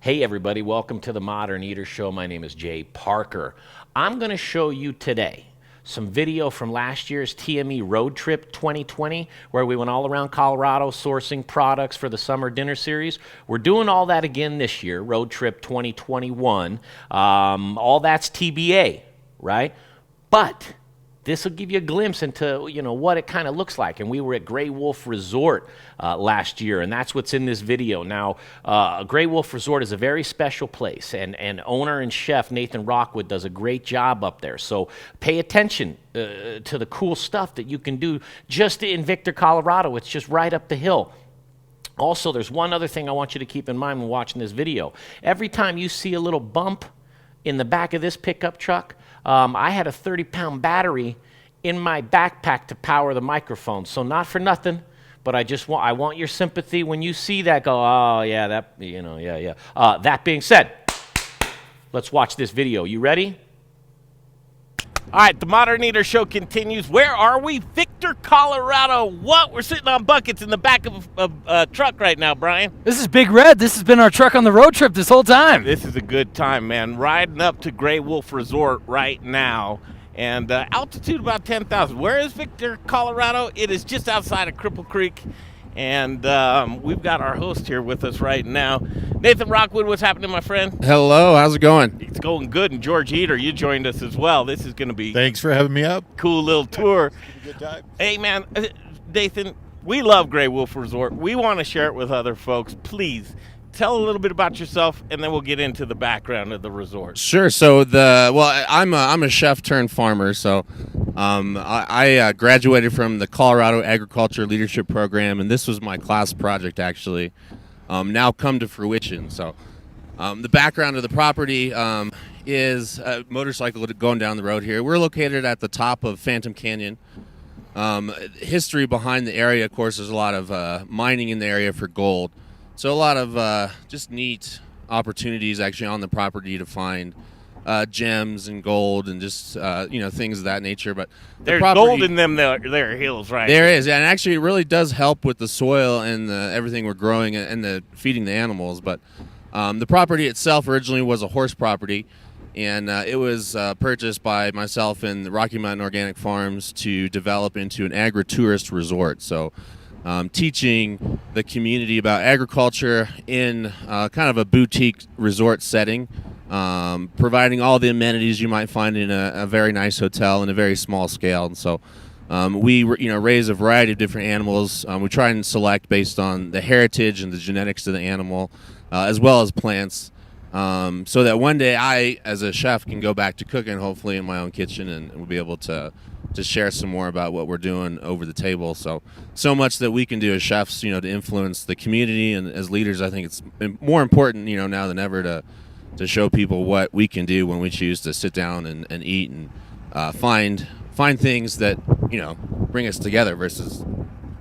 Hey everybody, welcome to the Modern Eater Show. My name is Jay Parker. I'm going to show you today some video from last year's TME Road Trip 2020, where we went all around Colorado sourcing products for the summer dinner series. We're doing all that again this year, Road Trip 2021. All that's TBA, right? But this will give you a glimpse into, what it kind of looks like. And we were at Grey Wolf Resort last year, and that's what's in this video. Now, Grey Wolf Resort is a very special place, and owner and chef Nathan Rockwood does a great job up there. So pay attention to the cool stuff that you can do just in Victor, Colorado. It's just right up the hill. Also, there's one other thing I want you to keep in mind when watching this video. Every time you see a little bump in the back of this pickup truck, I had a 30-pound battery in my backpack to power the microphone. So not for nothing, but I want your sympathy when you see that. Go, oh yeah, that being said, let's watch this video. You ready? All right, the Modern Eater Show continues. Where are we? Victor, Colorado. What? We're sitting on buckets in the back of a truck right now, Brian. This is Big Red. This has been our truck on the road trip this whole time. This is a good time, man. Riding up to Grey Wolf Resort right now. And altitude about 10,000. Where is Victor, Colorado? It is just outside of Cripple Creek. And we've got our host here with us right now. Nathan Rockwood, what's happening, my friend? Hello, how's it going? It's going good. And George Eder, you joined us as well. This is going to be Thanks for having me up. Cool little tour. Good time. Hey, man, Nathan, we love Grey Wolf Resort. We want to share it with other folks. Please tell a little bit about yourself, and then we'll get into the background of the resort. Sure. So I'm a chef turned farmer. So I graduated from the Colorado Agriculture Leadership Program, and this was my class project actually. Now come to fruition. So the background of the property is a motorcycle going down the road here. We're located at the top of Phantom Canyon. History behind the area, of course, there's a lot of mining in the area for gold. So a lot of just neat opportunities actually on the property to find gems and gold and just things of that nature. But there's gold in them there hills, right? There is, and actually it really does help with the soil and everything we're growing and the feeding the animals. But the property itself originally was a horse property, and it was purchased by myself and the Rocky Mountain Organic Farms to develop into an agri-tourist resort. So teaching the community about agriculture in kind of a boutique resort setting, providing all the amenities you might find in a very nice hotel in a very small scale. And so we raise a variety of different animals. We try and select based on the heritage and the genetics of the animal, as well as plants, so that one day I, as a chef, can go back to cooking, hopefully in my own kitchen, and we'll be able to share some more about what we're doing over the table. So much that we can do as chefs, to influence the community, and as leaders, I think it's more important, now than ever to show people what we can do when we choose to sit down and eat and find things that, bring us together versus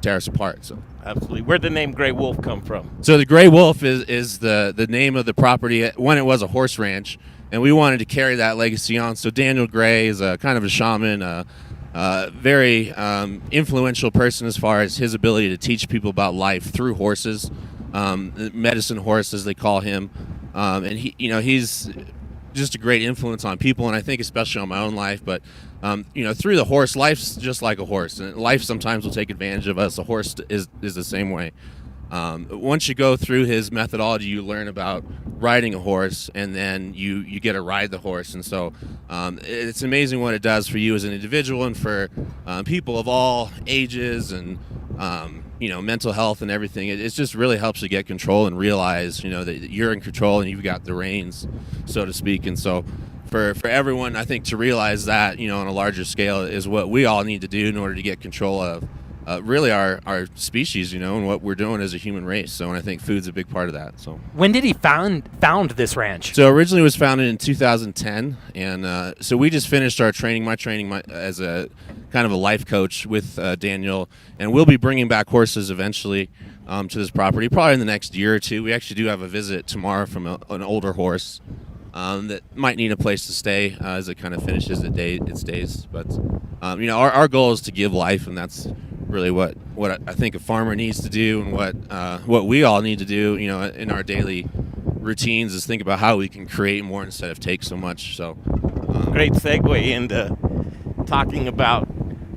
tear us apart. So absolutely. Where'd the name Grey Wolf come from? So the Grey Wolf is the name of the property when it was a horse ranch, and we wanted to carry that legacy on. So Daniel Gray is a kind of a shaman, very influential person as far as his ability to teach people about life through horses, medicine horse as they call him, and he's just a great influence on people, and I think especially on my own life. But through the horse, life's just like a horse, and life sometimes will take advantage of us. A horse is the same way. Once you go through his methodology, you learn about riding a horse, and then you get to ride the horse. And so it's amazing what it does for you as an individual and for people of all ages and mental health and everything. It just really helps you get control and realize that you're in control and you've got the reins, so to speak. And so for everyone, I think, to realize that on a larger scale is what we all need to do in order to get control of really our species, and what we're doing as a human race. So, and I think food's a big part of that. So, when did he found this ranch? So originally it was founded in 2010, and so we just finished our training. As a kind of a life coach with Daniel, and we'll be bringing back horses eventually to this property, probably in the next year or two. We actually do have a visit tomorrow from an older horse that might need a place to stay as it kind of finishes its days. But our goal is to give life, and that's really what I think a farmer needs to do, and what we all need to do, in our daily routines is think about how we can create more instead of take so much. So Great segue into talking about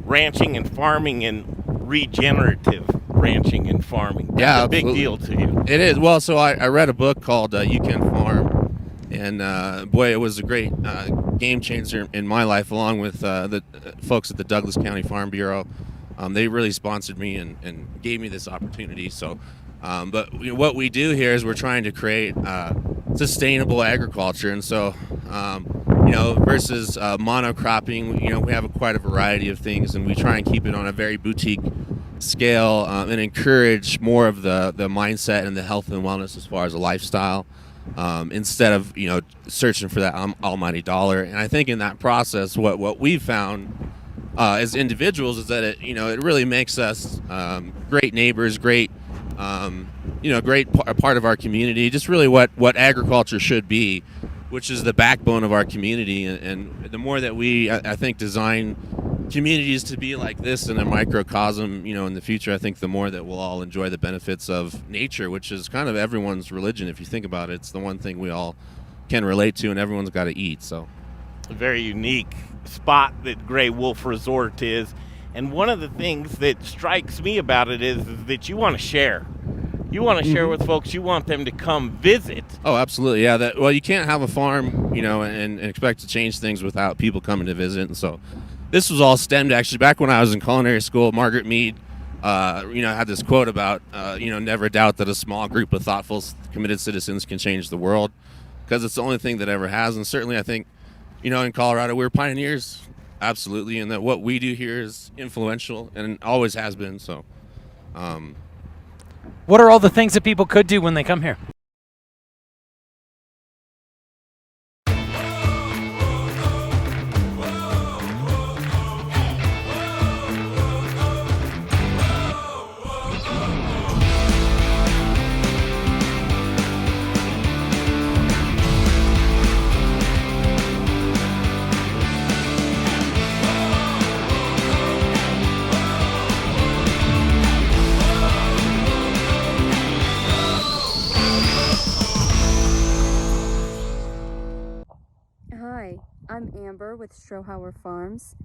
ranching and farming and regenerative ranching and farming. That's Yeah, a big absolutely. deal to you. It is. Well, so I read a book called You Can Farm, and boy, it was a great game changer in my life, along with the folks at the Douglas County Farm Bureau. They really sponsored me and gave me this opportunity. So, but what we do here is we're trying to create sustainable agriculture, and so versus monocropping, we have quite a variety of things, and we try and keep it on a very boutique scale and encourage more of the mindset and the health and wellness as far as a lifestyle, instead of searching for that almighty dollar. And I think in that process, what we've found as individuals is that it really makes us great neighbors, great part of our community, just really what agriculture should be, which is the backbone of our community. And the more that we, I think, design communities to be like this in a microcosm, in the future, I think the more that we'll all enjoy the benefits of nature, which is kind of everyone's religion. If you think about it, it's the one thing we all can relate to, and everyone's got to eat. So, A very unique spot that Gray Wolf Resort is. And one of the things that strikes me about it is that you want to share. You want to share with folks. You want them to come visit. Oh, absolutely, yeah. Well, you can't have a farm, and expect to change things without people coming to visit. And so, this was all stemmed actually back when I was in culinary school. Margaret Mead, had this quote about, never doubt that a small group of thoughtful, committed citizens can change the world, because it's the only thing that ever has. And certainly, I think, in Colorado, we're pioneers, absolutely, and that what we do here is influential and always has been. So, What are all the things that people could do when they come here? Hi, I'm Amber with Strohauer Farms,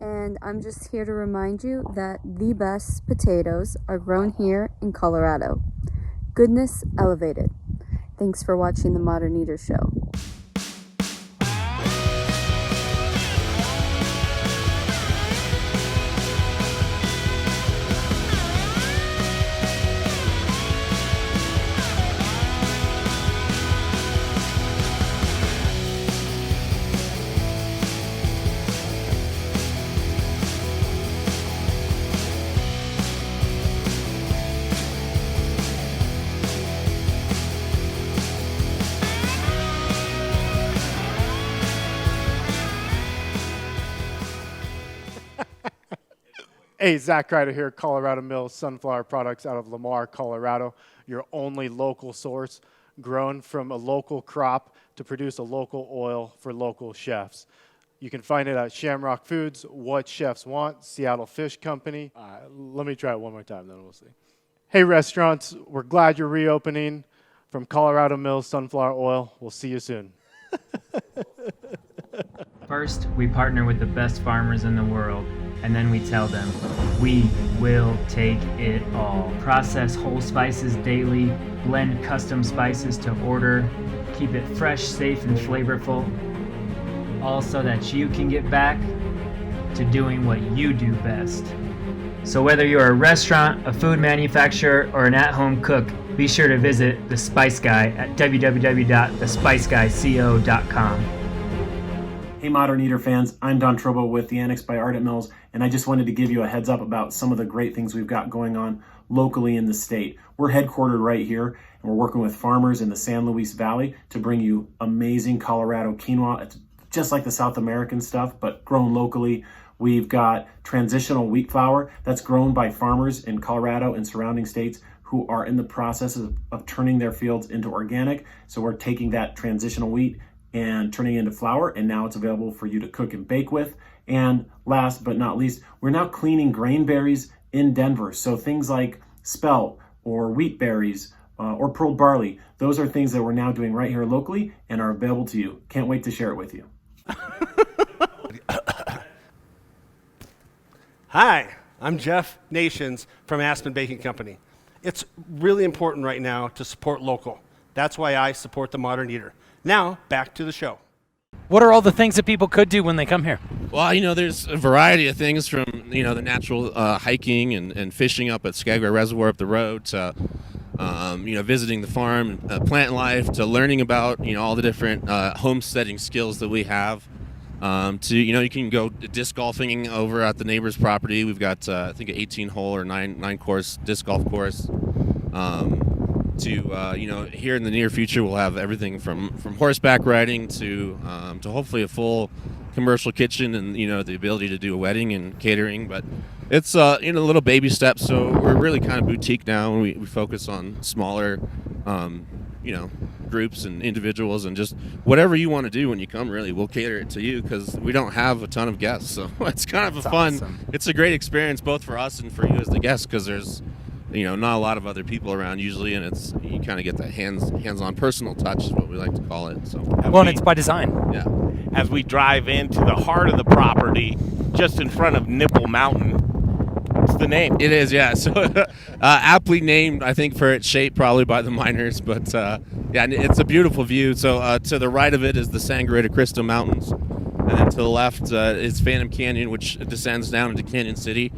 and I'm just here to remind you that the best potatoes are grown here in Colorado. Goodness elevated. Thanks for watching the Modern Eater Show. Hey, Zach Ryder here, Colorado Mills Sunflower Products out of Lamar, Colorado. Your only local source, grown from a local crop to produce a local oil for local chefs. You can find it at Shamrock Foods, What Chefs Want, Seattle Fish Company. Let me try it one more time, then we'll see. Hey, restaurants, we're glad you're reopening. From Colorado Mills Sunflower Oil, we'll see you soon. First, we partner with the best farmers in the world, and then we tell them, we will take it all. Process whole spices daily, blend custom spices to order, keep it fresh, safe, and flavorful, all so that you can get back to doing what you do best. So whether you're a restaurant, a food manufacturer, or an at-home cook, be sure to visit The Spice Guy at www.thespiceguyco.com. Hey Modern Eater fans, I'm Don Trobo with the Annex by Ardent Mills, and I just wanted to give you a heads up about some of the great things we've got going on locally in the state. We're headquartered right here, and we're working with farmers in the San Luis Valley to bring you amazing Colorado quinoa. It's just like the South American stuff, but grown locally. We've got transitional wheat flour that's grown by farmers in Colorado and surrounding states who are in the process of turning their fields into organic. So we're taking that transitional wheat and turning it into flour, and now it's available for you to cook and bake with. And last but not least, we're now cleaning grain berries in Denver. So things like spelt or wheat berries, or pearled barley. Those are things that we're now doing right here locally and are available to you. Can't wait to share it with you. Hi, I'm Jeff Nations from Aspen Baking Company. It's really important right now to support local. That's why I support the Modern Eater. Now, back to the show. What are all the things that people could do when they come here? Well, there's a variety of things from, the natural hiking and fishing up at Skagway Reservoir up the road to, visiting the farm, plant life, to learning about, all the different homesteading skills that we have. You can go disc golfing over at the neighbor's property. We've got, I think, an 18-hole or nine-course disc golf course. Here in the near future, we'll have everything from horseback riding to hopefully a full commercial kitchen and, the ability to do a wedding and catering. But it's, little baby steps. So we're really kind of boutique now, and we focus on smaller, groups and individuals, and just whatever you want to do when you come, really, we'll cater it to you because we don't have a ton of guests. So it's kind of Awesome. It's a great experience both for us and for you as the guests because there's, not a lot of other people around usually, and you kind of get that hands-on personal touch is what we like to call it. So Well, and it's by design. yeah. As we drive into the heart of the property, just in front of Nipple Mountain, it's the name. It is, yeah. So aptly named, I think, for its shape, probably by the miners. But it's a beautiful view. So to the right of it is the Sangre de Cristo Mountains, and then to the left is Phantom Canyon, which descends down into Canyon City.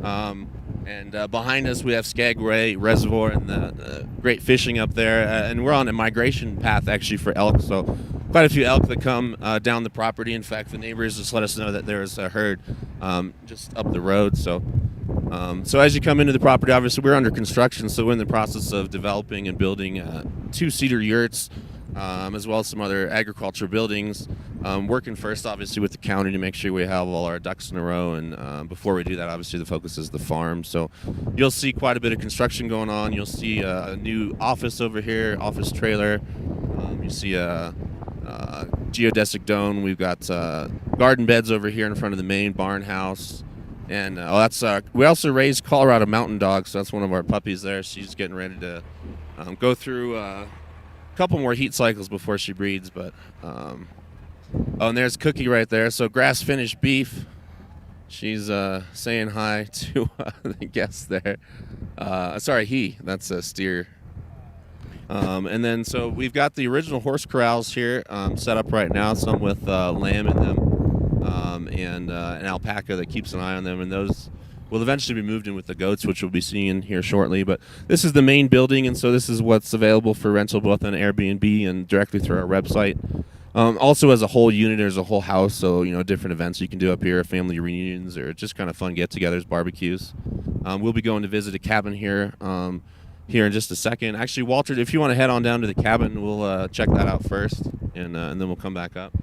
And behind us we have Skagway Reservoir and the great fishing up there. And we're on a migration path actually for elk. So quite a few elk that come down the property. In fact, the neighbors just let us know that there's a herd just up the road. So as you come into the property, obviously we're under construction. So we're in the process of developing and building 2 cedar yurts, as well as some other agriculture buildings. Working first, obviously, with the county to make sure we have all our ducks in a row. And before we do that, obviously, the focus is the farm. So you'll see quite a bit of construction going on. You'll see a new office over here, office trailer. You see a geodesic dome. We've got garden beds over here in front of the main barn house. And we also raise Colorado mountain dogs. So that's one of our puppies there. She's getting ready to go through a couple more heat cycles before she breeds. But and there's Cookie right there. So grass-finished beef. She's saying hi to the guests there. Sorry, that's a steer. And then so we've got the original horse corrals here set up right now, some with lamb in them, and an alpaca that keeps an eye on them. And those will eventually be moved in with the goats, which we'll be seeing here shortly. But this is the main building, and so this is what's available for rental both on Airbnb and directly through our website. Also, as a whole unit, there's a whole house, so different events you can do up here, family reunions, or just kind of fun get-togethers, barbecues. We'll be going to visit a cabin here in just a second. Actually, Walter, if you want to head on down to the cabin, we'll check that out first, and then we'll come back up.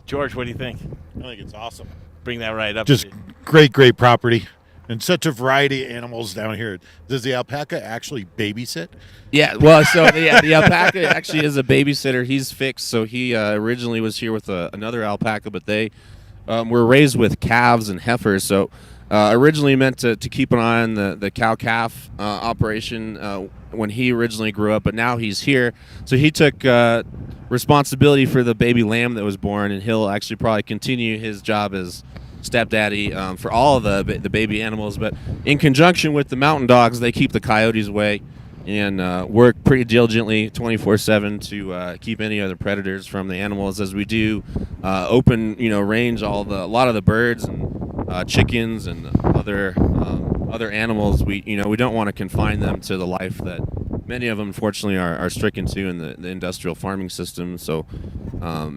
George, what do you think? I think it's awesome. Bring that right up. Just great property. And such a variety of animals down here. Does the alpaca actually babysit? Yeah, well, so the alpaca actually is a babysitter. He's fixed, so he originally was here with another alpaca, but they were raised with calves and heifers. So originally meant to keep an eye on the cow-calf operation when he originally grew up, but now he's here. So he took responsibility for the baby lamb that was born, and he'll actually probably continue his job as stepdaddy for all of the baby animals. But in conjunction with the mountain dogs, they keep the coyotes away and work pretty diligently 24/7 to keep any other predators from the animals, as we do open range a lot of the birds and chickens and other animals. We don't want to confine them to the life that many of them unfortunately are stricken to in the industrial farming system. So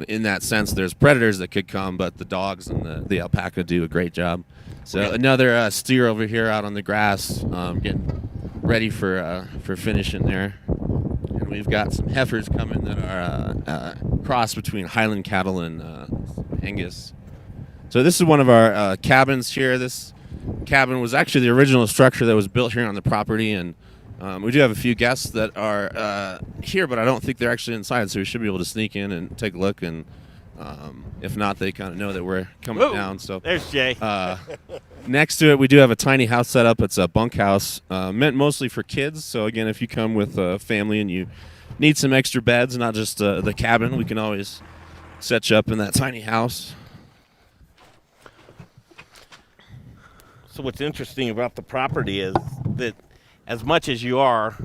in that sense, there's predators that could come, but the dogs and the alpaca do a great job. So another steer over here out on the grass, getting ready for finishing there. And we've got some heifers coming that are cross between Highland cattle and Angus. So this is one of our cabins here. This cabin was actually the original structure that was built here on the property, and we do have a few guests that are here, but I don't think they're actually inside, so we should be able to sneak in and take a look and If not, they kind of know that we're coming down. So there's Jay. Next to it, we do have a tiny house set up. It's a bunkhouse meant mostly for kids. So again, if you come with a family and you need some extra beds, not just the cabin, we can always set you up in that tiny house. So what's interesting about the property is that as much as you are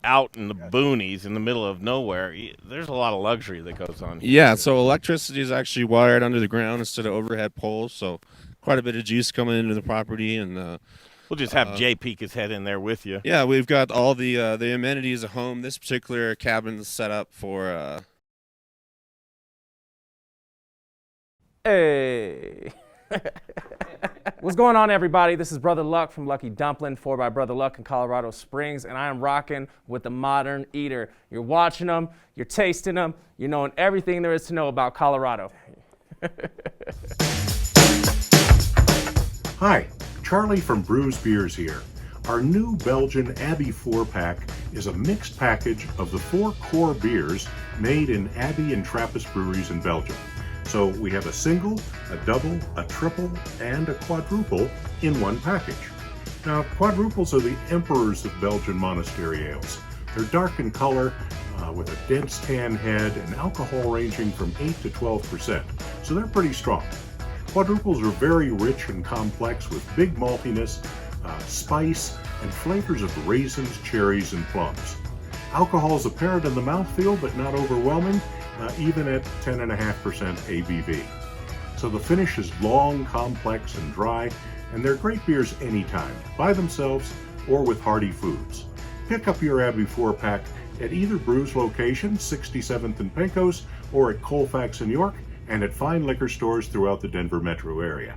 out in the boonies in the middle of nowhere, there's a lot of luxury that goes on here. Yeah, so electricity is actually wired under the ground instead of overhead poles, so quite a bit of juice coming into the property. And we'll just have Jay peek his head in there with you. Yeah, we've got all the amenities at home. This particular cabin is set up for Hey. What's going on, everybody? This is Brother Luck from Lucky Dumpling, 4x Brother Luck in Colorado Springs, and I am rocking with the Modern Eder. You're watching them, you're tasting them, you're knowing everything there is to know about Colorado. Hi, Charlie from Brews Beers here. Our new Belgian Abbey 4-pack is a mixed package of the 4 core beers made in Abbey and Trappist breweries in Belgium. So we have a single, a double, a triple, and a quadruple in one package. Now, quadruples are the emperors of Belgian monastery ales. They're dark in color, with a dense tan head and alcohol ranging from 8 to 12%, so they're pretty strong. Quadruples are very rich and complex with big maltiness, spice, and flavors of raisins, cherries, and plums. Alcohol is apparent in the mouthfeel, but not overwhelming, even at 10.5% ABV. So the finish is long, complex, and dry, and they're great beers anytime, by themselves or with hearty foods. Pick up your Abbey 4-pack at either Brews location, 67th and Pecos, or at Colfax in York, and at fine liquor stores throughout the Denver metro area.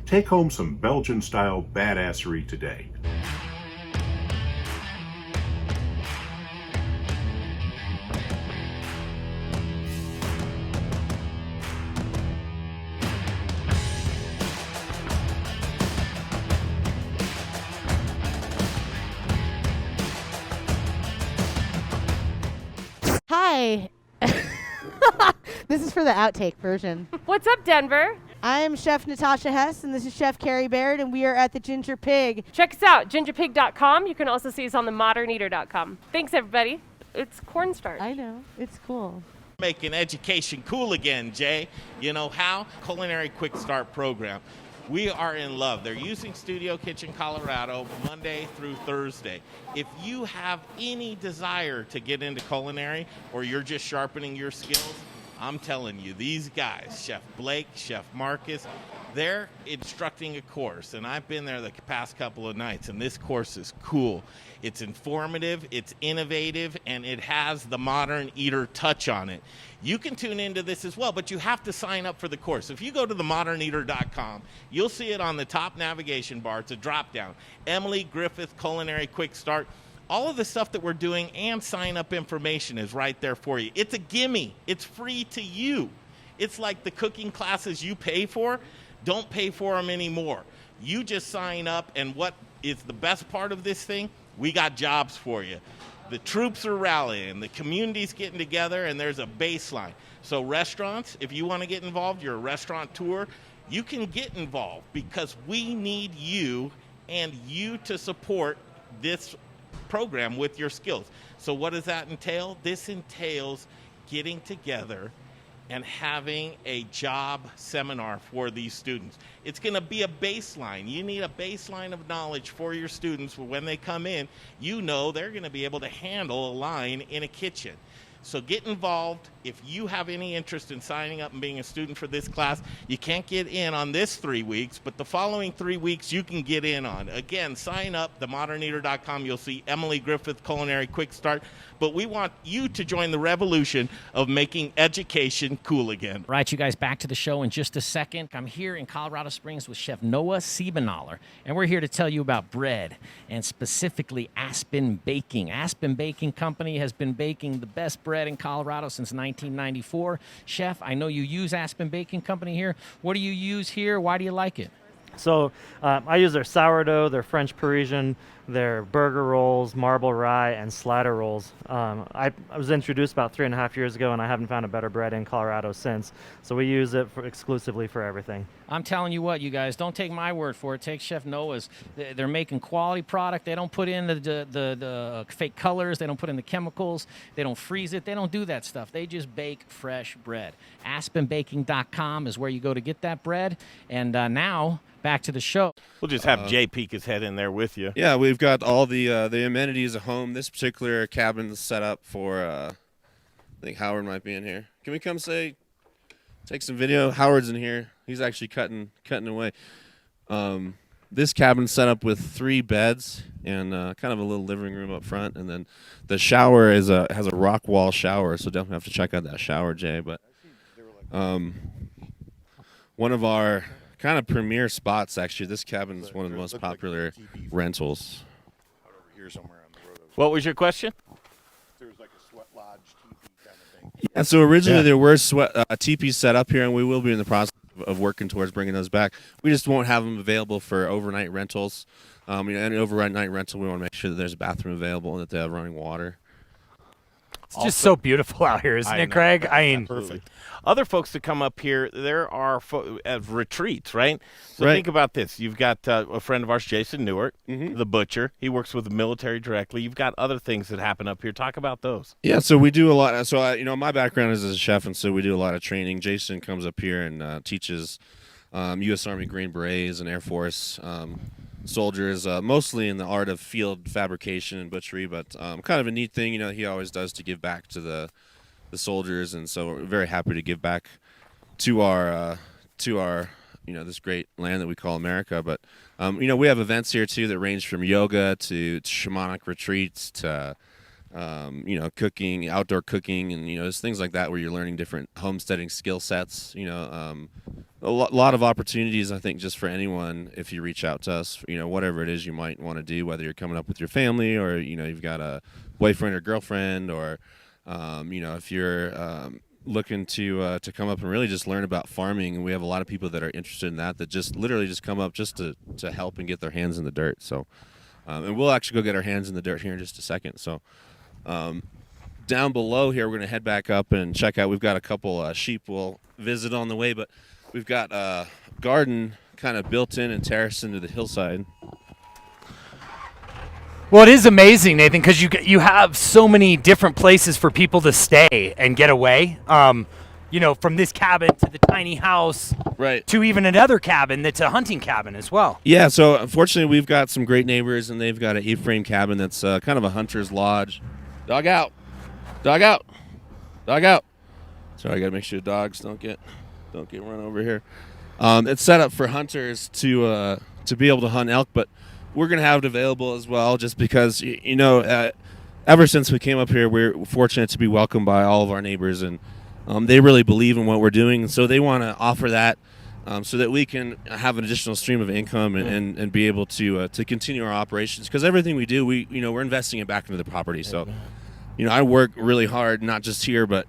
Take home some Belgian-style badassery today. Hi. This is for the outtake version. What's up, Denver? I'm Chef Natasha Hess, and this is Chef Carrie Baird, and we are at the Ginger Pig. Check us out, gingerpig.com. You can also see us on the moderneater.com. Thanks, everybody. It's cornstarch. I know. It's cool. Making education cool again, Jay. You know how? Culinary Quick Start program. We are in love. They're using Studio Kitchen Colorado Monday through Thursday. If you have any desire to get into culinary or you're just sharpening your skills, I'm telling you, these guys, Chef Blake, Chef Marcus, they're instructing a course, and I've been there the past couple of nights, and this course is cool. It's informative, it's innovative, and it has the Modern Eder touch on it. You can tune into this as well, but you have to sign up for the course. If you go to themoderneater.com, you'll see it on the top navigation bar. It's a drop-down. Emily Griffith Culinary Quick Start. All of the stuff that we're doing and sign-up information is right there for you. It's a gimme. It's free to you. It's like the cooking classes you pay for. Don't pay for them anymore. You just sign up, and what is the best part of this thing? We got jobs for you. The troops are rallying, the community's getting together, and there's a baseline. So restaurants, if you want to get involved, you're a restaurateur, you can get involved because we need you and you to support this program with your skills. So what does that entail? This entails getting together and having a job seminar for these students. It's going to be a baseline. You need a baseline of knowledge for your students for when they come in. You know they're going to be able to handle a line in a kitchen. So get involved. If you have any interest in signing up and being a student for this class, you can't get in on this 3 weeks, but the following 3 weeks you can get in on. Again, sign up, themoderneater.com. You'll see Emily Griffith Culinary Quick Start. But we want you to join the revolution of making education cool again. Right, you guys, back to the show in just a second. I'm here in Colorado Springs with Chef Noah Siebenaler, and we're here to tell you about bread, and specifically Aspen Baking. Aspen Baking Company has been baking the best bread in Colorado since 1994. Chef, I know you use Aspen Baking Company here. What do you use here? Why do you like it? So I use their sourdough, their French Parisian, They're burger rolls, marble rye, and slider rolls. I was introduced about 3.5 years ago, and I haven't found a better bread in Colorado since. So we use it exclusively for everything. I'm telling you what, you guys, don't take my word for it. Take Chef Noah's. They're making quality product. They don't put in the fake colors. They don't put in the chemicals. They don't freeze it. They don't do that stuff. They just bake fresh bread. AspenBaking.com is where you go to get that bread. And now, back to the show. We'll just have Jay peek his head in there with you. Yeah, we've got all the amenities at home. This particular cabin is set up for, I think Howard might be in here. Can we come take some video? Howard's in here. He's actually cutting away. This cabin's set up with 3 beds and kind of a little living room up front, and then the shower has a rock wall shower, so definitely have to check out that shower, Jay. But one of our kind of premier spots, actually, this cabin is one of the most popular rentals. What was your question? There was like a sweat lodge teepee kind of thing. Yeah, so originally there were teepees set up here, and we will be in the process of working towards bringing those back. We just won't have them available for overnight rentals. Any overnight rental, we want to make sure that there's a bathroom available and that they have running water. It's just so beautiful out here, isn't it, Craig? I mean, perfect. Other folks that come up here, there are retreats, right? So Right. think about this. You've got a friend of ours, Jason Newark, the butcher. He works with the military directly. You've got other things that happen up here. Talk about those. Yeah, so we do a lot. So, my background is as a chef, and so we do a lot of training. Jason comes up here and teaches U.S. Army Green Berets and Air Force soldiers, mostly in the art of field fabrication and butchery, but kind of a neat thing, he always does to give back to the soldiers, and so we're very happy to give back to our this great land that we call America. But we have events here too that range from yoga to shamanic retreats to cooking, outdoor cooking, and there's things like that where you're learning different homesteading skill sets. A lot of opportunities, I think, just for anyone if you reach out to us. Whatever it is you might want to do, whether you're coming up with your family or you've got a boyfriend or girlfriend, or if you're looking to come up and really just learn about farming. And we have a lot of people that are interested in that just literally just come up just to help and get their hands in the dirt. So, and we'll actually go get our hands in the dirt here in just a second. So. Down below here, we're going to head back up and check out. We've got a couple sheep we'll visit on the way, but we've got a garden kind of built in and terraced into the hillside. well, it is amazing, Nathan, because you have so many different places for people to stay and get away. From this cabin to the tiny house, right, to even another cabin that's a hunting cabin as well. Yeah, so unfortunately, we've got some great neighbors, and they've got an 8-frame cabin that's kind of a hunter's lodge. Dog out. Dog out. Dog out. Sorry, I got to make sure dogs don't get run over here. It's set up for hunters to be able to hunt elk, but we're going to have it available as well just because, ever since we came up here, we're fortunate to be welcomed by all of our neighbors, and they really believe in what we're doing, and so they want to offer that so that we can have an additional stream of income and be able to continue our operations. Because everything we do, we're investing it back into the property. So, I work really hard, not just here, but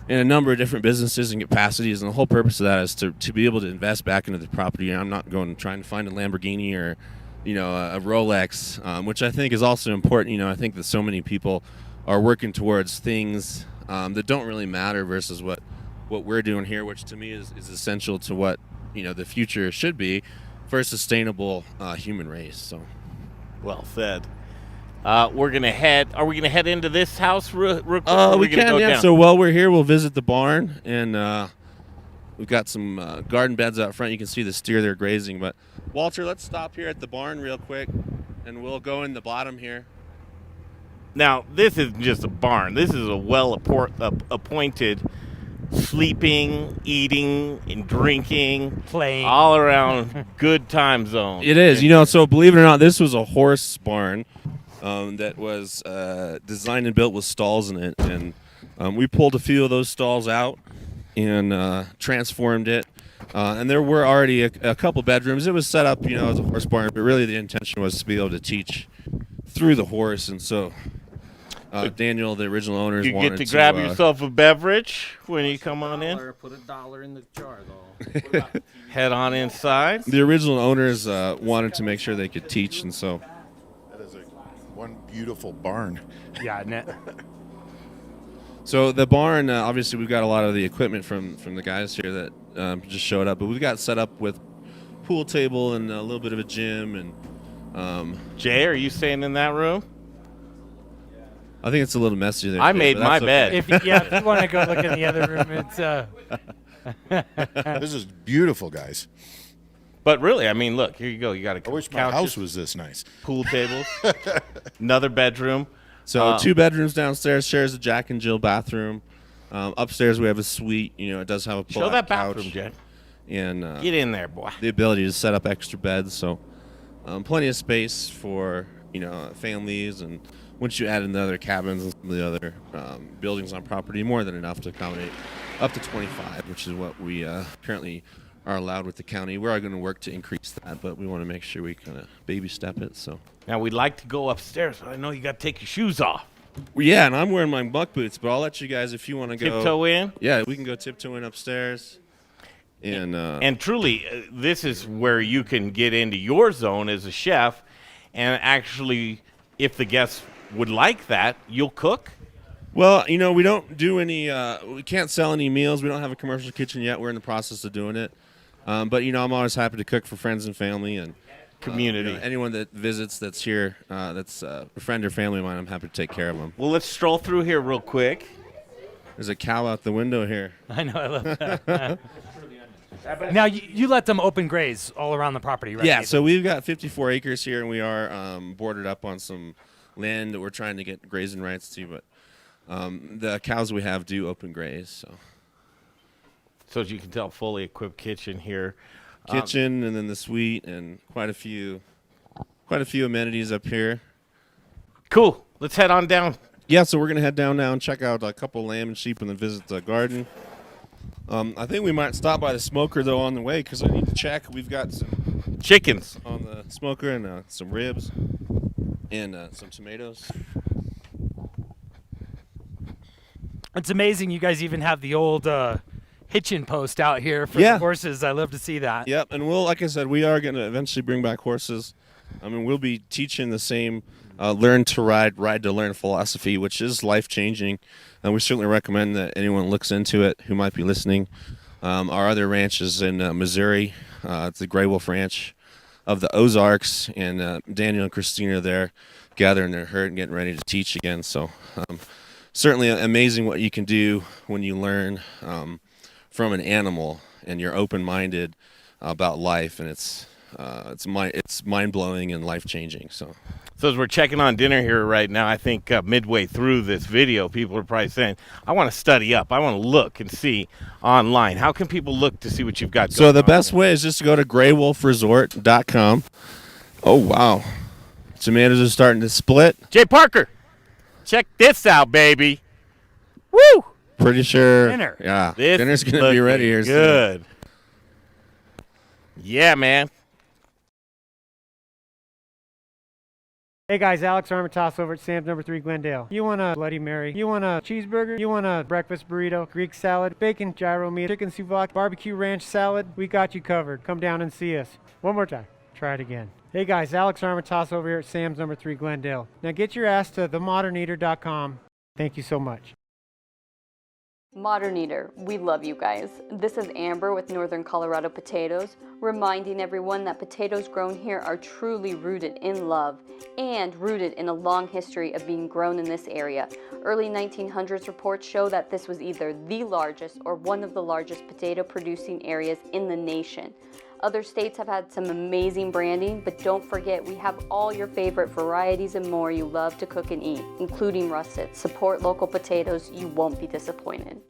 in a number of different businesses and capacities, and the whole purpose of that is to be able to invest back into the property. I'm not going trying to find a Lamborghini or, a Rolex, which I think is also important. I think that so many people are working towards things that don't really matter versus what we're doing here, which to me is essential to what the future should be for a sustainable human race. So, well said. We're gonna head. Are we gonna head into this house real quick? We can, yeah. Down? So while we're here, we'll visit the barn, and we've got some garden beds out front. You can see the steer there grazing. But Walter, let's stop here at the barn real quick, and we'll go in the bottom here. Now, this isn't just a barn. This is a well-appointed sleeping, eating, and drinking, playing, all around good time zone. It is. So believe it or not, this was a horse barn that was designed and built with stalls in it. And we pulled a few of those stalls out and transformed it. And there were already a couple bedrooms. It was set up, as a horse barn, but really the intention was to be able to teach through the horse. And so Daniel, the original owners, you wanted get to grab yourself a beverage when you come on in. Put $1 in the jar, though. Head on inside. The original owners wanted to make sure they could teach, and so beautiful barn. Yeah, So the barn, obviously, we've got a lot of the equipment from the guys here that just showed up, but we've got set up with pool table and a little bit of a gym. And Jay, are you staying in that room? I think it's a little messy there. I made my bed. If you want to go look in the other room, it's This is beautiful, guys. But really, I mean, look, here you go. You got a I wish my couches, house was this nice. pool tables, another bedroom. So 2 bedrooms downstairs, shares a Jack and Jill bathroom. Upstairs we have a suite. You know, it does have a Show pull-out that couch. bathroom, Jay. And Get in there, boy. the ability to set up extra beds. So plenty of space for, families. And once you add in the other cabins and some of the other buildings on property, more than enough to accommodate up to 25, which is what we currently are allowed with the county. We're going to work to increase that, but we want to make sure we kind of baby step it. So now we'd like to go upstairs, but I know you got to take your shoes off. Yeah, and I'm wearing my buck boots, but I'll let you guys, if you want to go Tiptoe in? Yeah, we can go tiptoe in upstairs. And truly, this is where you can get into your zone as a chef, and actually, if the guests would like that, you'll cook. Well, we don't do any. We can't sell any meals. We don't have a commercial kitchen yet. We're in the process of doing it. But I'm always happy to cook for friends and family and community. Anyone that visits that's here, that's a friend or family of mine, I'm happy to take care of them. Well, let's stroll through here real quick. There's a cow out the window here. I know, I love that. Now, you let them open graze all around the property, right? Yeah, Nathan? so we've got 54 acres here, and we are bordered up on some land that we're trying to get grazing rights to, but the cows we have do open graze. So as you can tell, fully equipped kitchen here. Kitchen, and then the suite, and quite a few amenities up here. Cool. Let's head on down. Yeah, so we're going to head down now and check out a couple lamb and sheep and then visit the garden. I think we might stop by the smoker, though, on the way, because I need to check. We've got some chickens on the smoker and some ribs and some tomatoes. It's amazing you guys even have the old hitching post out here for the horses. I love to see that. Yep, and like I said, we are going to eventually bring back horses. I mean, we'll be teaching the same learn to ride to learn philosophy, which is life-changing. And we certainly recommend that anyone looks into it who might be listening. Our other ranch is in Missouri. It's the Gray Wolf Ranch of the Ozarks, and Daniel and Christina are there gathering their herd and getting ready to teach again. So certainly amazing what you can do when you learn from an animal and you're open-minded about life, and it's mind-blowing and life-changing. So as we're checking on dinner here right now, I think midway through this video, people are probably saying, I want to study up. I want to look and see online. How can people look to see what you've got going So the on best there? way is just to go to graywolfresort.com. Oh, wow. Tomatoes are starting to split. Jay Parker, check this out, baby. Woo! Pretty sure. Dinner. Yeah. This Dinner's going to be ready here soon. Good. Yeah, man. Hey guys, Alex Armitage over at Sam's number 3 Glendale. You want a Bloody Mary? You want a cheeseburger? You want a breakfast burrito? Greek salad? Bacon gyro meat? Chicken souvlaki? Barbecue ranch salad? We got you covered. Come down and see us. One more time. Try it again. Hey guys, Alex Armitage over here at Sam's number 3 Glendale. Now get your ass to themoderneater.com. Thank you so much. Modern Eater, we love you guys. This is Amber with Northern Colorado Potatoes, reminding everyone that potatoes grown here are truly rooted in love and rooted in a long history of being grown in this area. Early 1900s reports show that this was either the largest or one of the largest potato producing areas in the nation. Other states have had some amazing branding, but don't forget we have all your favorite varieties and more you love to cook and eat, including russet. Support local potatoes, you won't be disappointed.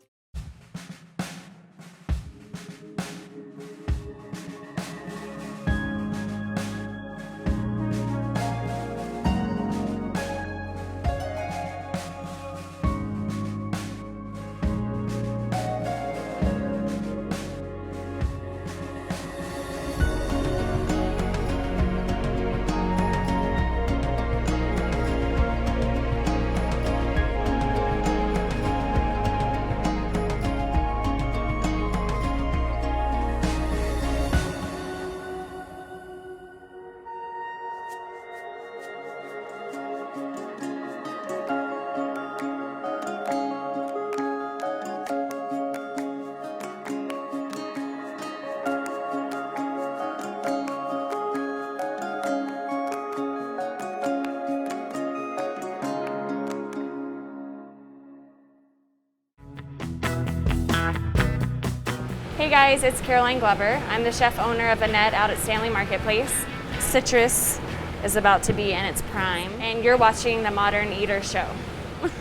Hey guys, it's Caroline Glover. I'm the chef owner of Annette out at Stanley Marketplace. Citrus is about to be in its prime, and you're watching the Modern Eater Show.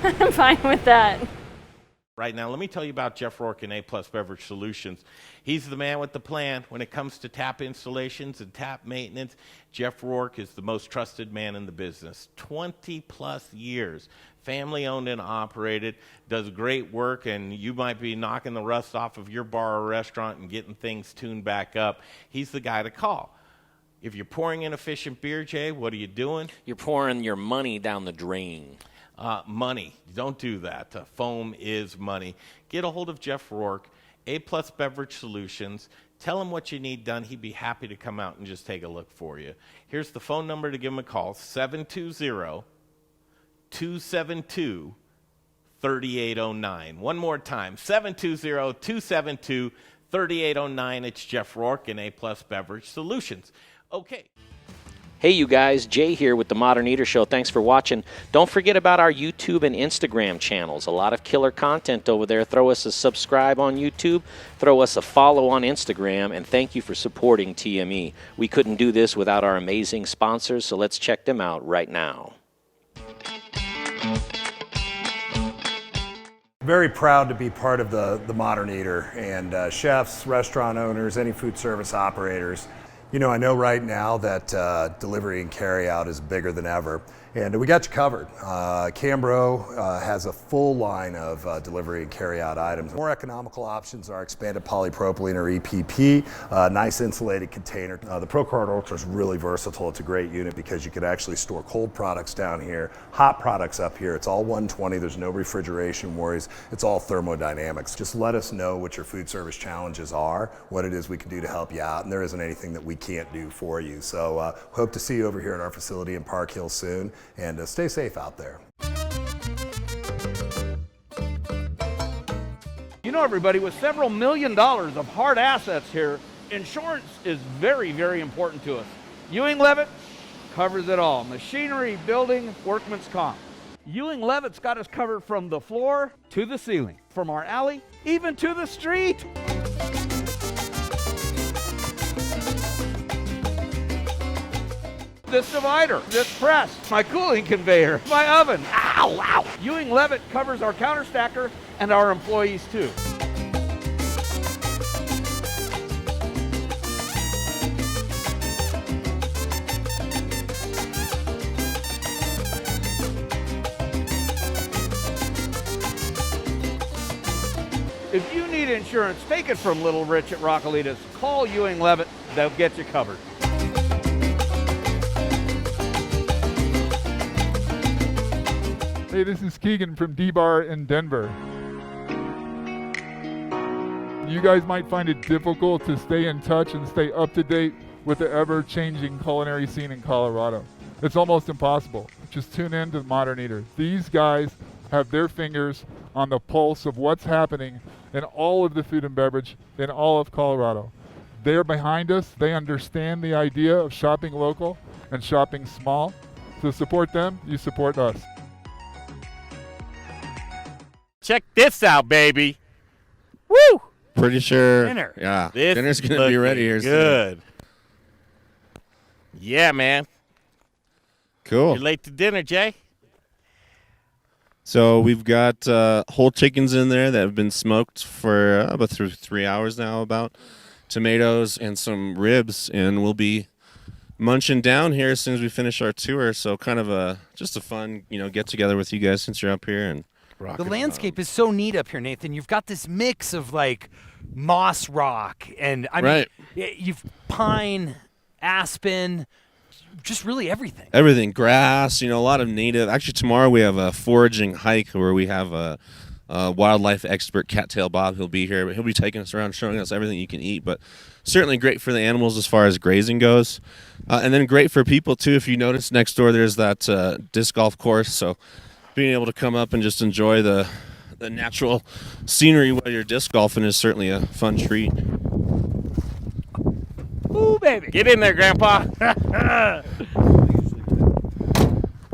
I'm fine with that. Right now, let me tell you about Jeff Rourke and A+ Beverage Solutions. He's the man with the plan when it comes to tap installations and tap maintenance. Jeff Rourke is the most trusted man in the business. 20-plus years, family-owned and operated, does great work, and you might be knocking the rust off of your bar or restaurant and getting things tuned back up. He's the guy to call. If you're pouring inefficient beer, Jay, what are you doing? You're pouring your money down the drain. Money. Don't do that. Foam is money. Get a hold of Jeff Rourke, A+ Beverage Solutions. Tell him what you need done. He'd be happy to come out and just take a look for you. Here's the phone number to give him a call, 720-272-3809. One more time, 720-272-3809. It's Jeff Rourke and A+ Beverage Solutions. Okay. Hey you guys, Jay here with the Modern Eater Show. Thanks for watching. Don't forget about our YouTube and Instagram channels. A lot of killer content over there. Throw us a subscribe on YouTube, throw us a follow on Instagram, and thank you for supporting TME. We couldn't do this without our amazing sponsors, so let's check them out right now. Very proud to be part of the Modern Eater, and chefs, restaurant owners, any food service operators. You know, I know right now that delivery and carry out is bigger than ever, and we got you covered. Cambro has a full line of delivery and carry out items. More economical options are expanded polypropylene or EPP, nice insulated container. The ProCard Ultra is really versatile. It's a great unit because you could actually store cold products down here, hot products up here. It's all 120, there's no refrigeration worries. It's all thermodynamics. Just let us know what your food service challenges are, what it is we can do to help you out, and there isn't anything that we can't do for you. So hope to see you over here at our facility in Park Hill soon, and stay safe out there. You know, everybody, with several $1 million of hard assets here, insurance is very, very important to us. Ewing Leavitt covers it all. Machinery, building, workman's comp. Ewing Leavitt's got us covered from the floor to the ceiling, from our alley even to the street. This divider, this press, my cooling conveyor, my oven. Ow, ow. Ewing Leavitt covers our counter stacker and our employees too. If you need insurance, take it from Little Rich at Rockalitas. Call Ewing Leavitt, they'll get you covered. Hey, this is Keegan from D-Bar in Denver. You guys might find it difficult to stay in touch and stay up to date with the ever-changing culinary scene in Colorado. It's almost impossible. Just tune in to the Modern Eater. These guys have their fingers on the pulse of what's happening in all of the food and beverage in all of Colorado. They're behind us. They understand the idea of shopping local and shopping small. So support them, you support us. Check this out, baby. Woo! Pretty sure. Dinner. Yeah. This Dinner's going to be ready here soon. Good. Yeah, man. Cool. You're late to dinner, Jay. So we've got whole chickens in there that have been smoked for about 3 hours now, about tomatoes and some ribs, and we'll be munching down here as soon as we finish our tour. So kind of just a fun, get together with you guys since you're up here and the landscape is so neat up here, Nathan. You've got this mix of like moss rock and you've pine, aspen, just really everything. Everything, grass, a lot of native. Actually, tomorrow we have a foraging hike where we have a wildlife expert, Cattail Bob. He'll be here, but he'll be taking us around, showing us everything you can eat. But certainly great for the animals as far as grazing goes, and then great for people too. If you notice next door, there's that disc golf course. So being able to come up and just enjoy the natural scenery while you're disc golfing is certainly a fun treat. Ooh, baby. Get in there, Grandpa.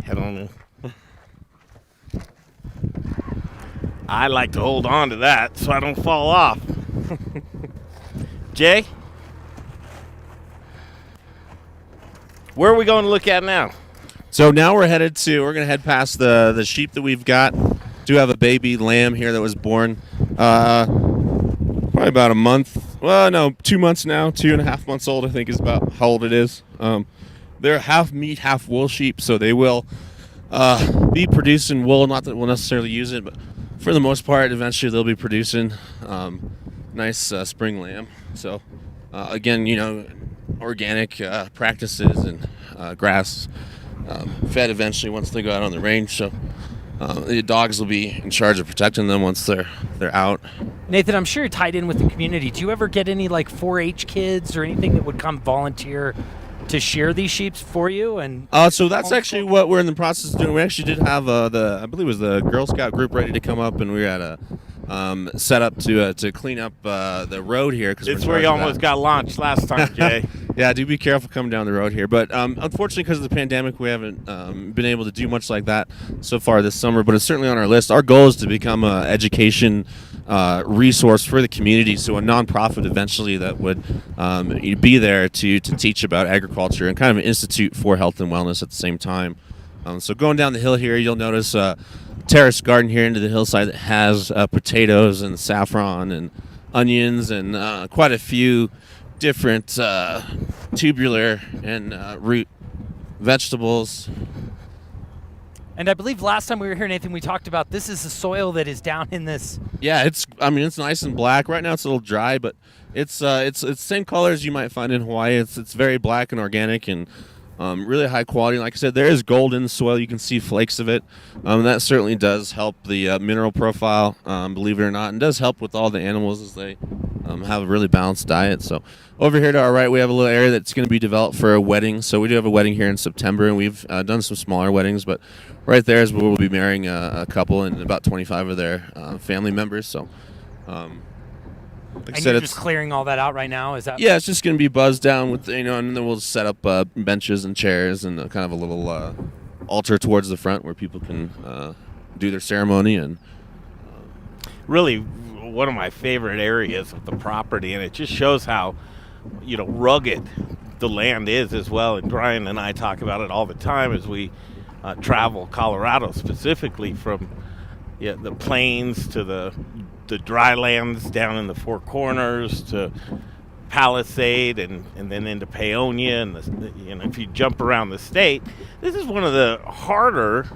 Head on in. I like to hold on to that so I don't fall off. Jay, where are we going to look at now? So now we're going to head past the sheep that we've got. Do have a baby lamb here that was born probably about a month. Well, no, 2 months now. 2.5 months old, I think, is about how old it is. They're half meat, half wool sheep, so they will be producing wool. Not that we'll necessarily use it, but for the most part, eventually they'll be producing nice spring lamb. So again, organic practices and grass fed eventually once they go out on the range. So the dogs will be in charge of protecting them once they're out. Nathan, I'm sure you're tied in with the community. Do you ever get any 4-H kids or anything that would come volunteer to shear these sheep for you? And so that's actually what we're in the process of doing. We actually did have I believe it was the Girl Scout group ready to come up, and we had a set up to clean up the road here. It's where you almost got launched last time, Jay. Yeah, do be careful coming down the road here. But unfortunately, because of the pandemic, we haven't been able to do much like that so far this summer. But it's certainly on our list. Our goal is to become an education resource for the community, so a nonprofit eventually that would be there to teach about agriculture and kind of an institute for health and wellness at the same time. So going down the hill here, you'll notice terrace garden here into the hillside that has potatoes and saffron and onions and quite a few different tubular and root vegetables. And I believe last time we were here, Nathan, we talked about this is the soil that is down in this. Yeah, it's nice and black. Right now it's a little dry, but it's the same color as you might find in Hawaii. It's very black and organic and really high quality. Like I said, there is gold in the soil. You can see flakes of it. That certainly does help the mineral profile, believe it or not, and does help with all the animals as they have a really balanced diet. So over here to our right, we have a little area that's going to be developed for a wedding. So we do have a wedding here in September, and we've done some smaller weddings, but right there is where we'll be marrying a couple and about 25 of their family members. So like I said, you're just clearing all that out right now? Is that? Yeah, it's just going to be buzzed down with, and then we'll set up benches and chairs and kind of a little altar towards the front where people can do their ceremony. And really one of my favorite areas of the property, and it just shows how rugged the land is as well. And Brian and I talk about it all the time as we travel Colorado, specifically from the plains to the dry lands down in the Four Corners to Palisade and then into Paonia, and if you jump around the state, this is one of the harder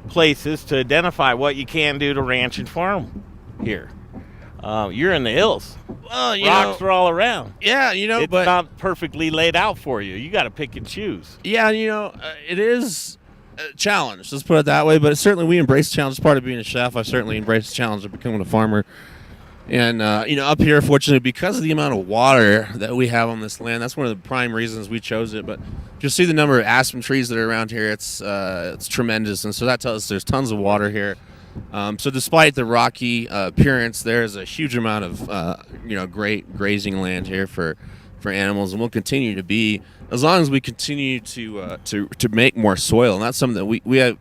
places to identify what you can do to ranch and farm here. You're in the hills. Well, rocks are all around. Yeah, it's but not perfectly laid out for you. You got to pick and choose. Yeah, it is a challenge. Let's put it that way. But certainly we embrace challenge. It's part of being a chef. I certainly embrace the challenge of becoming a farmer. And up here, fortunately, because of the amount of water that we have on this land, that's one of the prime reasons we chose it. But you'll see the number of aspen trees that are around here. It's tremendous, and so that tells us there's tons of water here. So despite the rocky appearance, there's a huge amount of great grazing land here for animals, and will continue to be as long as we continue to make more soil. And that's something that we have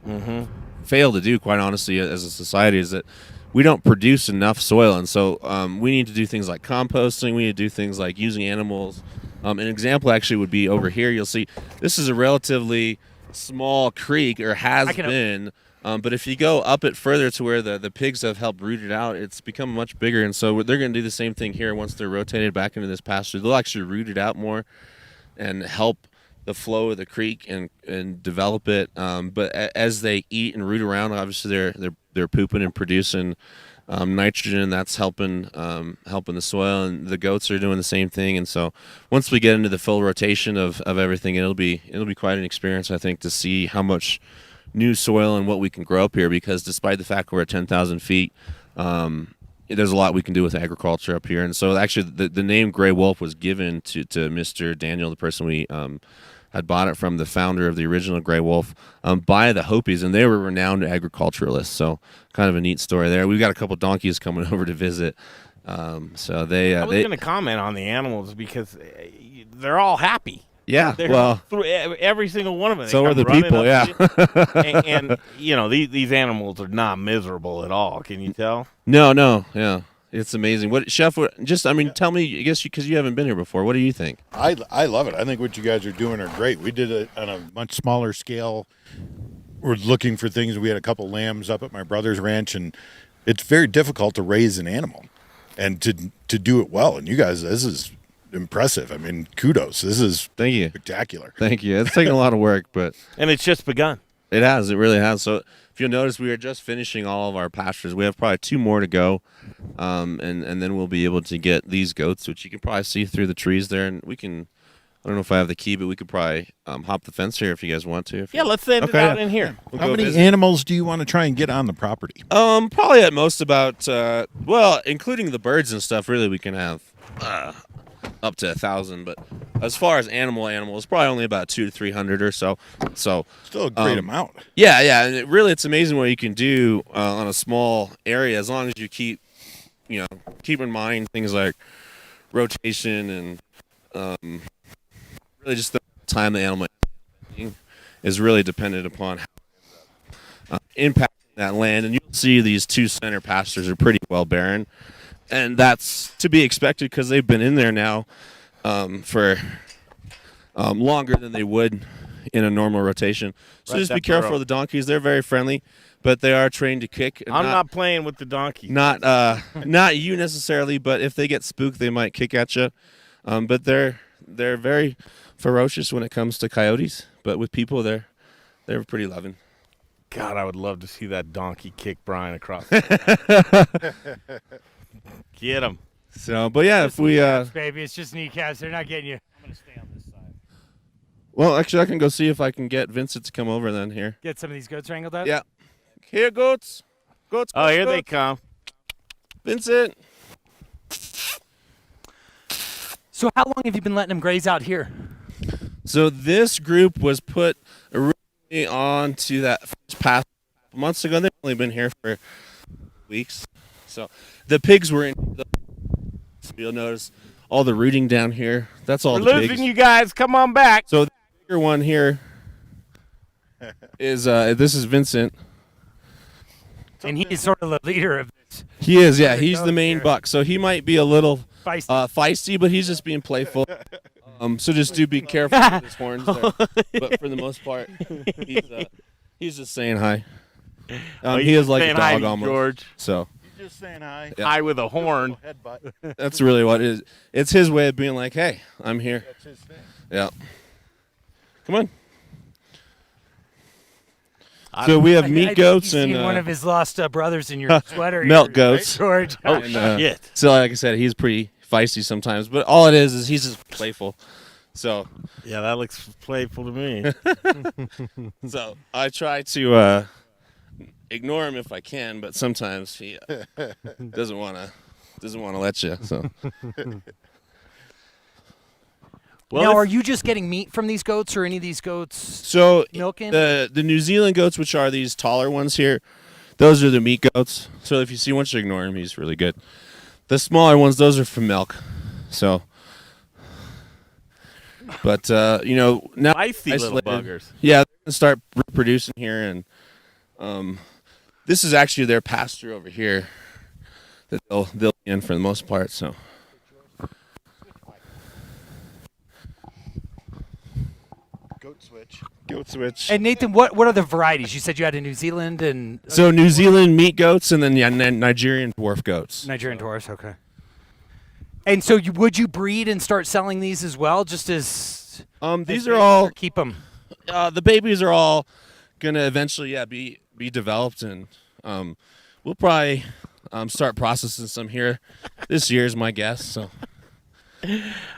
failed to do, quite honestly, as a society, is that we don't produce enough soil. And so we need to do things like composting. We need to do things like using animals. An example actually would be over here. You'll see this is a relatively small creek, or has been. But if you go up it further to where the pigs have helped root it out, it's become much bigger. And so they're going to do the same thing here once they're rotated back into this pasture. They'll actually root it out more and help the flow of the creek and develop it. But as they eat and root around, obviously they're pooping and producing nitrogen. That's helping the soil, and the goats are doing the same thing. And so once we get into the full rotation of everything, it'll be quite an experience, I think, to see how much new soil and what we can grow up here, because despite the fact we're at 10,000 feet, there's a lot we can do with agriculture up here. And so actually the name Gray Wolf was given to Mr. Daniel, the person we had bought it from, the founder of the original Gray Wolf, by the Hopis, and they were renowned agriculturalists. So kind of a neat story there. We've got a couple donkeys coming over to visit. So they... I was going to comment on the animals because they're all happy. Yeah, every single one of them. So are the people, yeah. and these animals are not miserable at all. Can you tell? No, yeah. It's amazing. What, Chef? Just, I mean, tell me. I guess because you haven't been here before. What do you think? I love it. I think what you guys are doing are great. We did it on a much smaller scale. We're looking for things. We had a couple lambs up at my brother's ranch, and it's very difficult to raise an animal and to do it well. And you guys, this is impressive. I mean, kudos. This is spectacular. Thank you. It's taken a lot of work, but and it's just begun. It has. It really has. So if you'll notice, we are just finishing all of our pastures. We have probably 2 more to go, and then we'll be able to get these goats, which you can probably see through the trees there. And we can, I don't know if I have the key, but we could probably hop the fence here if you guys want to. Yeah, let's send it out in here. We'll How go many visit. animals do you want to try and get on the property? Probably at most about, well, including the birds and stuff, really we can have up to 1,000. But as far as animals, probably only about 200 to 300 or so. So still a great amount. Yeah, yeah, and it's amazing what you can do on a small area as long as you keep in mind things like rotation and really just the time the animal is really dependent upon how impacting that land. And you'll see these 2 center pastures are pretty well barren. And that's to be expected because they've been in there now for longer than they would in a normal rotation. So Right, just be that careful burrow. of the donkeys. They're very friendly, but they are trained to kick. And I'm not playing with the donkey. Not you necessarily, but if they get spooked, they might kick at you. But they're very ferocious when it comes to coyotes. But with people, they're pretty loving. God, I would love to see that donkey kick Brian across. Get him. So, but yeah, if we baby, it's just kneecaps. They're not getting you. I'm gonna stay on this side. well, actually, I can go see if I can get Vincent to come over then here. Get some of these goats wrangled up. Yeah. Here, goats. Goats. Oh, here they goats. come. Vincent. So how long have you been letting them graze out here? So this group was put originally onto that first pass months ago. They've only been here for weeks. So the pigs were in. So you'll notice all the rooting down here. That's all We're the losing pigs. you guys. Come on back. So the bigger one here is this is Vincent. And he's sort of the leader of this. He is, yeah. He's the main buck, so he might be a little Feisty. feisty, but he's just being playful. So just do be careful with his horns there. But for the most part, he's just saying hi. He is like a saying hi dog to almost. George. So He's just saying hi. Yeah. Hi with a horn. that's really what it is. It's his way of being like, hey, I'm here. That's his thing. Yeah. Come on. So we have meat goats You've and seen one of his lost brothers in your sweater. milk here, goats. right, George. Oh, And, shit. So like I said, he's pretty feisty sometimes, but all it is he's just playful. So Yeah, that looks playful to me. so I try to ignore him if I can, but sometimes he doesn't want to let you. So Now, are you just getting meat from these goats, or any of these goats so milking? the New Zealand goats, which are these taller ones here, those are the meat goats. So if you see one, just ignore him. He's really good. The smaller ones, those are for milk. So, but now Feisty little isolated- buggers. Yeah, they're gonna start reproducing here, and this is actually their pasture over here that they'll be in for the most part. So. Goat switch. And Nathan, what are the varieties? You said you had a New Zealand and So New Zealand meat goats and then Nigerian dwarf goats. Nigerian dwarfs. Okay. And so, would you breed and start selling these as well, just as These are all keep them? The babies are all gonna eventually be developed, and we'll probably start processing some here this year is my guess. So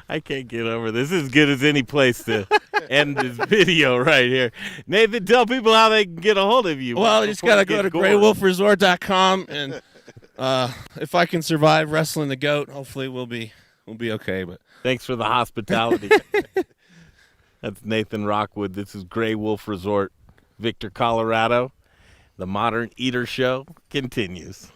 I can't get over this. This is as good as any place to end this video right here. Nathan, tell people how they can get a hold of you. well, you just gotta go to GrayWolfResort.com, and if I can survive wrestling the goat, hopefully we'll be okay. But thanks for the hospitality. That's Nathan Rockwood. This is Gray Wolf Resort, Victor, Colorado. The Modern Eder Show continues.